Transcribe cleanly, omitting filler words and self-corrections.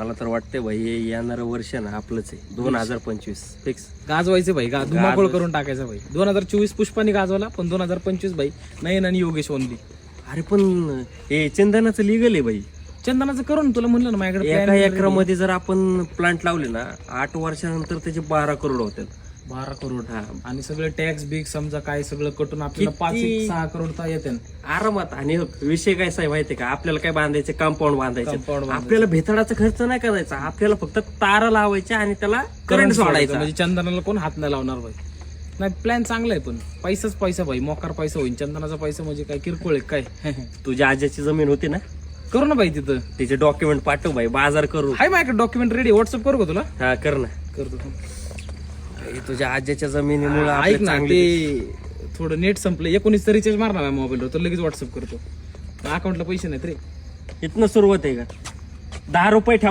मला तर वाटतंय भाई हे येणारं वर्ष ना आपलंच आहे 2025 फिक्स. गाजवायचे भाई, धुमाकूळ करून टाकायचा भाई. 2024 पुष्पाने गाजवला, पण 2025 भाई नयन आणि योगेश ओनली. अरे पण हे चंदनाचं लिगल आहे भाई. चंदनाचं करून तुला म्हणलं ना माझ्याकडे एका plan एकरामध्ये जर आपण प्लांट लावले ना 8 वर्षानंतर त्याचे 12 करोड होतात. 12 करोड. हा आणि सगळे टॅक्स बिग समजा काय सगळं कटून आपल्याला 5-6 करोड तर येते. आरामात. आणि विषय काय साहेब माहितीये का, आपल्याला काय बांधायचे, कंपाऊंड बांधायचे. Compound आपल्याला भेतडाचा खर्च नाही करायचा, आपल्याला फक्त तारा लावायच्या आणि त्याला करंट सोडायचा. म्हणजे चंदनाला कोण हात नाही लावणार भाई. नाही प्लॅन चांगला आहे, पण पैसाच पैसा भाई, मोकार पैसा होईल. चंदनाचा पैसा म्हणजे काय किरकोळ आहे काय. तुझ्या आज्याची जमीन होती ना, करू ना भाई तिथं. तिचे डॉक्युमेंट पाठव भाई, बाजार करू. हाय माझ्याकडे डॉक्युमेंट रेडी, व्हॉट्सअप करू का तुला? हा कर ना. करतो. हे तुझ्या आज्याच्या जमिनीमुळे ऐक ना, ते थोडं नेट संपलं, 19 रिचार्ज मारणार आहे मोबाईलवर, तर लगेच व्हॉट्सअप करतो. अकाउंटला पैसे नाहीत रे. इथनं सुरुवात आहे का, 10 रुपये ठेव.